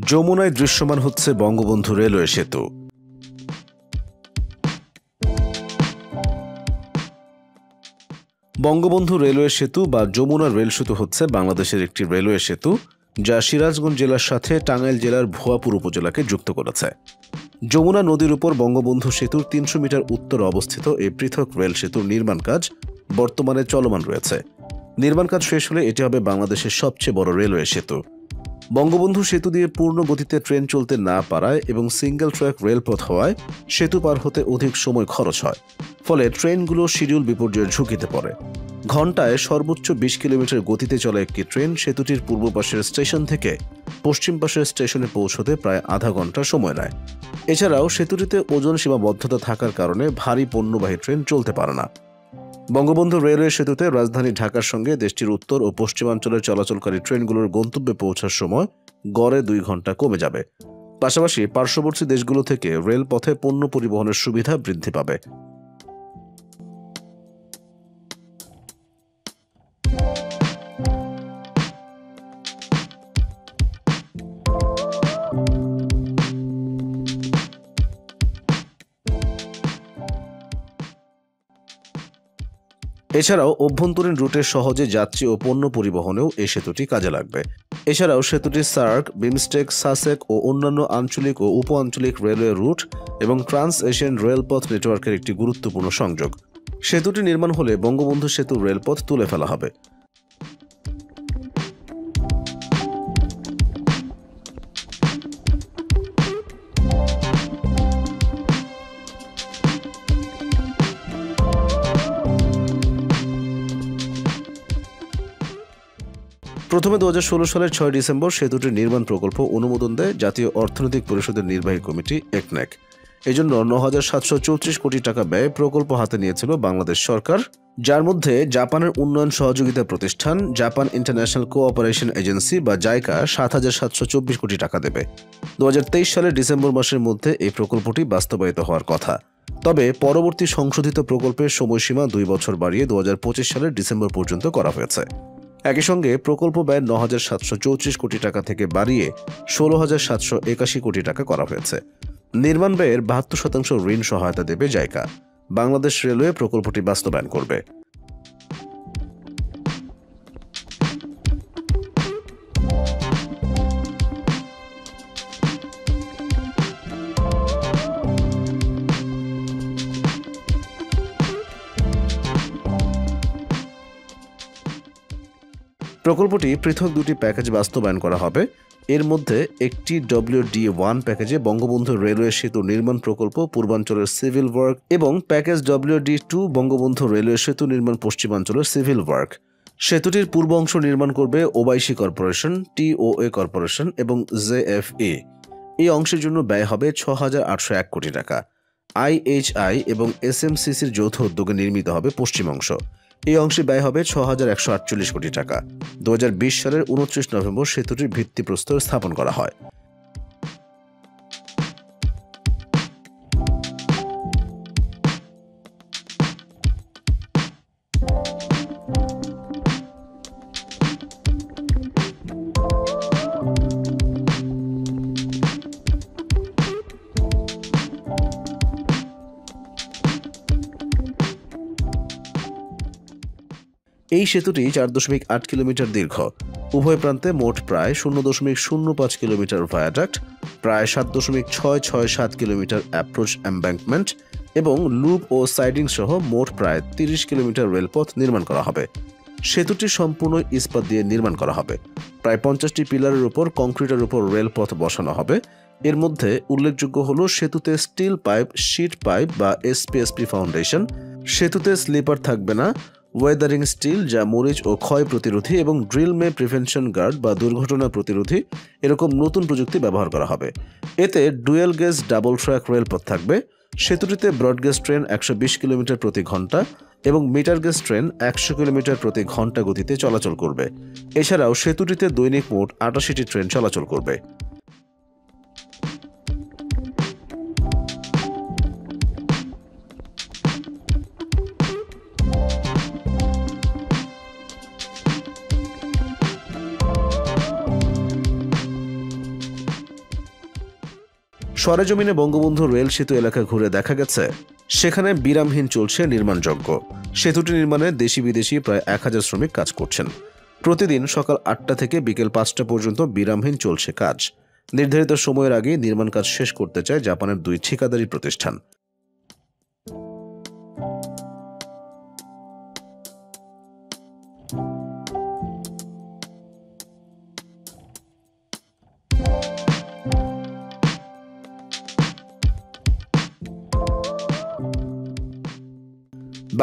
যমুনায় দৃশ্যমান হচ্ছে বঙ্গবন্ধু রেলওয়ে সেতু। বঙ্গবন্ধু রেলওয়ে সেতু বা যমুনা রেল সেতু হচ্ছে বাংলাদেশের একটি রেলওয়ে সেতু যা সিরাজগঞ্জ জেলার সাথে টাঙ্গাইল জেলার ভুয়াপুর উপজেলাকে যুক্ত করেছে। যমুনা নদীর উপর বঙ্গবন্ধু সেতুর ৩০০ মিটার উত্তরে অবস্থিত এই পৃথক রেল সেতুর নির্মাণ কাজ বর্তমানে চলমান রয়েছে। নির্মাণ কাজ শেষ হলে এটি হবে বাংলাদেশের সবচেয়ে বড় রেলওয়ে সেতু। বঙ্গবন্ধু সেতু দিয়ে পূর্ণ গতিতে ট্রেন চলতে না পারায় এবং সিঙ্গেল ট্র্যাক রেলপথ হওয়ায় সেতু পার হতে অধিক সময় খরচ হয়, ফলে ট্রেনগুলো শিডিউল বিপর্যয়ের ঝুঁকিতে পড়ে। ঘণ্টায় সর্বোচ্চ ২০ কিলোমিটার গতিতে চলা একটি ট্রেন সেতুটির পূর্ব পাশের স্টেশন থেকে পশ্চিম পাশের স্টেশনে পৌঁছতে প্রায় আধা ঘন্টা সময় নেয়। এছাড়াও সেতুটিতে ওজন সীমাবদ্ধতা থাকার কারণে ভারী পণ্যবাহী ট্রেন চলতে পারে না। বঙ্গবন্ধু রেলওয়ে সেতুতে রাজধানী ঢাকার সঙ্গে দেশটির উত্তর ও পশ্চিমাঞ্চলের চলাচলকারী ট্রেনগুলোর গন্তব্যে পৌঁছার সময় গড়ে ২ ঘন্টা কমে যাবে। পাশাপাশি পার্শ্ববর্তী দেশগুলো থেকে রেলপথে পণ্য পরিবহনের সুবিধা বৃদ্ধি পাবে। এছাড়াও অভ্যন্তরীণ রুটে সহজে যাত্রী ও পণ্য পরিবহনেও এই সেতুটি কাজে লাগবে। এছাড়াও সেতুটি সার্ক, বিমস্টেক, সাসেক ও অন্যান্য আঞ্চলিক ও উপ আঞ্চলিক রেলওয়ে রুট এবং ট্রান্স এশিয়ান রেলপথ নেটওয়ার্কের একটি গুরুত্বপূর্ণ সংযোগ। সেতুটি নির্মাণ হলে বঙ্গবন্ধু সেতুর রেলপথ তুলে ফেলা হবে। প্রথমে ২০১৬ সালের ৬ ডিসেম্বর সেতুটির নির্মাণ প্রকল্প অনুমোদন দেয় জাতীয় অর্থনৈতিক পরিষদের নির্বাহী কমিটি একনেক। এজন্য ৯,৭৩৪ কোটি টাকা ব্যয়ে প্রকল্প হাতে নিয়েছিল বাংলাদেশ সরকার, যার মধ্যে জাপানের উন্নয়ন সহযোগিতা প্রতিষ্ঠান জাপান ইন্টারন্যাশনাল কোঅপারেশন এজেন্সি বা জাইকা ৭,৭২৪ কোটি টাকা দেবে। ২০২৩ সালের ডিসেম্বর মাসের মধ্যে এই প্রকল্পটি বাস্তবায়িত হওয়ার কথা। তবে পরবর্তী সংশোধিত প্রকল্পের সময়সীমা ২ বছর বাড়িয়ে ২০২৫ সালের ডিসেম্বর পর্যন্ত করা হয়েছে। একই সঙ্গে প্রকল্প ব্যয় ৯,৭৩৪ কোটি টাকা থেকে বাড়িয়ে ১৬,৭৮১ কোটি টাকা করা হয়েছে। নির্মাণ ব্যয়ের ৭২% ঋণ সহায়তা দেবে জাইকা। বাংলাদেশ রেলওয়ে প্রকল্পটি বাস্তবায়ন করবে। প্রকল্পটি পৃথক দুটি প্যাকেজ বাস্তবায়ন করা হবে। এর মধ্যে একটি WD1 প্যাকেজে বঙ্গবন্ধু রেলওয়ে সেতু নির্মাণ প্রকল্প পূর্বাঞ্চলের সিভিল ওয়ার্ক এবং প্যাকেজ WD2 বঙ্গবন্ধু রেলওয়ে সেতু নির্মাণ পশ্চিমাঞ্চলের সিভিল ওয়ার্ক। সেতুটির পূর্ব অংশ নির্মাণ করবে ওবাইসি কর্পোরেশন, TOA কর্পোরেশন এবং JFE। এই অংশের জন্য ব্যয় হবে ৬,৮০১ কোটি টাকা। IHI এবং SMCCর যৌথ উদ্যোগে নির্মিত হবে পশ্চিম অংশ। এই অংশে ব্যয় হবে ৬,১৪৮ কোটি টাকা। ২০২০ সালের ২৯ নভেম্বর সেতুটির ভিত্তিপ্রস্তর স্থাপন করা হয়। এই সেতুটি ৪.৮ কিলোমিটার দীর্ঘ। উভয় প্রান্তে মোট প্রায় ০.০৫ কিলোমিটার ভায়াডাক্ট, প্রায় ৭.৬৬৭ কিলোমিটার অ্যাপ্রোচ এম্বাঙ্কমেন্ট এবং লুপ ও সাইডিং সহ মোট প্রায় ৩০ কিলোমিটার রেলপথ নির্মাণ করা হবে। সেতুটি সম্পূর্ণ ইস্পাত দিয়ে নির্মাণ করা হবে। প্রায় ৫০টি পিলারের উপর কংক্রিটের উপর রেলপথ বসানো হবে। এর মধ্যে উল্লেখযোগ্য হল সেতুতে স্টিল পাইপ, শিট পাইপ বা SPSP ফাউন্ডেশন। সেতুতে স্লিপার থাকবে না, ওয়েদারিং স্টিল যা মরিচ ও ক্ষয় প্রতিরোধী এবং ড্রিল মে প্রিভেনশন গার্ড বা দুর্ঘটনা প্রতিরোধী এরকম নতুন প্রযুক্তি ব্যবহার করা হবে। এতে ডুয়েল গেজ ডাবল ট্র্যাক রেলপথ থাকবে। সেতুটিতে ব্রডগেজ ট্রেন ১২০ কিলোমিটার প্রতি ঘন্টা এবং মিটার গেজ ট্রেন ১০০ কিলোমিটার প্রতি ঘন্টা গতিতে চলাচল করবে। এছাড়াও সেতুটিতে দৈনিক মোট ৮৮টি ট্রেন চলাচল করবে। সরেজমিনে বঙ্গবন্ধু রেল সেতু এলাকা ঘুরে দেখা গেছে সেখানে বিরামহীন চলছে নির্মাণযজ্ঞ। সেতুটি নির্মাণে দেশি বিদেশি প্রায় 1000 শ্রমিক কাজ করছেন। প্রতিদিন সকাল 8টা থেকে বিকেল 5টা পর্যন্ত বিরামহীন চলছে কাজ। নির্ধারিত সময়ের আগে নির্মাণ কাজ শেষ করতে চায় জাপানের 2 ঠিকাদারি প্রতিষ্ঠান।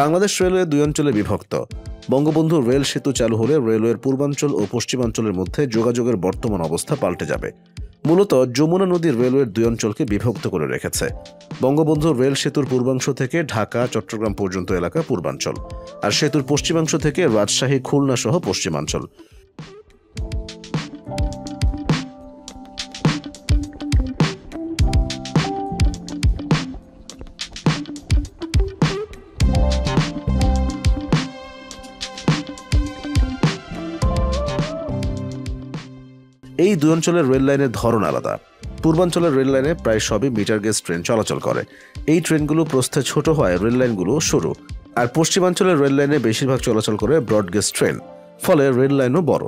বাংলাদেশ রেলওয়ে 2 অঞ্চলে বিভক্ত। বঙ্গবন্ধু রেল সেতু চালু হলে রেলওয়ের পূর্বাঞ্চল ও পশ্চিমাঞ্চলের মধ্যে যোগাযোগের বর্তমান অবস্থা পাল্টে যাবে। মূলত যমুনা নদীর রেলওয়ের 2 অঞ্চলকে বিভক্ত করে রেখেছে। বঙ্গবন্ধু রেল সেতুর পূর্বাংশ থেকে ঢাকা চট্টগ্রাম পর্যন্ত এলাকা পূর্বাঞ্চল, আর সেতুর পশ্চিমাংশ থেকে রাজশাহী খুলনা সহ পশ্চিমাঞ্চল। এই 2 অঞ্চলের রেল লাইনের ধরন আলাদা। পূর্বাঞ্চলের রেল লাইনে প্রায় সবই মিটার গেজ ট্রেন চলাচল করে। এই ট্রেনগুলো প্রস্থে ছোট হয়, রেল লাইনগুলো সরু। আর পশ্চিমাঞ্চলের রেল লাইনে বেশিরভাগ চলাচল করে ব্রড গেজ ট্রেন, ফলে রেল লাইনও বড়।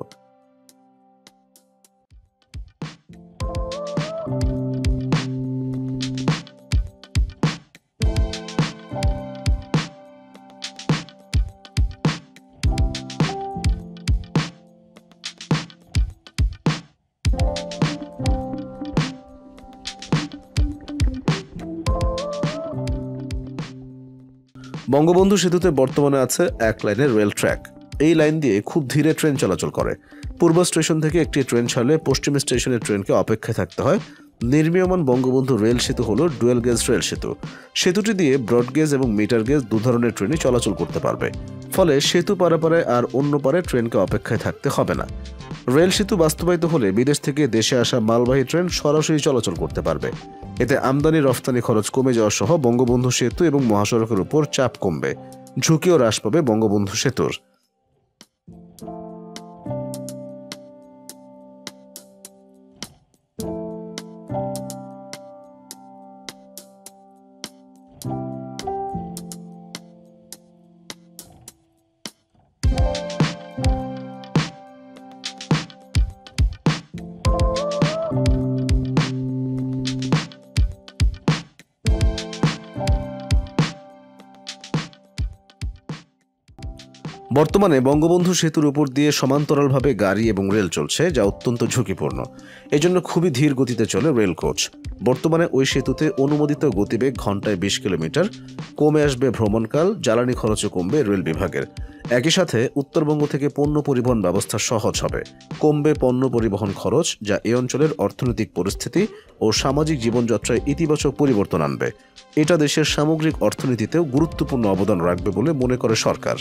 বঙ্গবন্ধু সেতুতে বর্তমানে আছে 1 লাইনের রেল ট্র্যাক। এই লাইন দিয়ে খুব ধীরে ট্রেন চলাচল করে। পূর্ব স্টেশন থেকে একটি ট্রেন ছাড়লে পশ্চিম স্টেশনের ট্রেনকে অপেক্ষায় থাকতে হয়। নির্মীয়মান বঙ্গবন্ধু রেল সেতু হল ডুয়েল গেজ রেল সেতু। সেতুটি দিয়ে ব্রড গেজ এবং মিটার গেজ 2 ধরনের ট্রেনই চলাচল করতে পারবে। ফলে সেতু পারাপারে আর অন্য পারে ট্রেনকে অপেক্ষায় থাকতে হবে না। রেল সেতু বাস্তবায়িত হলে বিদেশ থেকে দেশে আসা মালবাহী ট্রেন সরাসরি চলাচল করতে পারবে। এতে আমদানি রফতানি খরচ কমে যাওয়া সহ বঙ্গবন্ধু সেতু এবং মহাসড়কের উপর চাপ কমবে। ঝুঁকিও হ্রাস পাবে বঙ্গবন্ধু সেতুর। বর্তমানে বঙ্গবন্ধু সেতুর উপর দিয়ে সমান্তরালভাবে গাড়ি এবং রেল চলছে, যা অত্যন্ত ঝুঁকিপূর্ণ। এজন্য খুবই ধীর গতিতে চলে রেল কোচ। বর্তমানে ওই সেতুতে অনুমোদিত গতিবেগ ঘন্টায় 20 কিলোমিটার। কমে আসবে ভ্রমণকাল, জ্বালানি খরচও কমবে রেল বিভাগের। একই সাথে উত্তরবঙ্গ থেকে পণ্য পরিবহন ব্যবস্থা সহজ হবে। কমবে পণ্য পরিবহন খরচ, যা এই অঞ্চলের অর্থনৈতিক পরিস্থিতি ও সামাজিক জীবনযাত্রায় ইতিবাচক পরিবর্তন আনবে। এটা দেশের সামগ্রিক অর্থনীতিতেও গুরুত্বপূর্ণ অবদান রাখবে বলে মনে করে সরকার।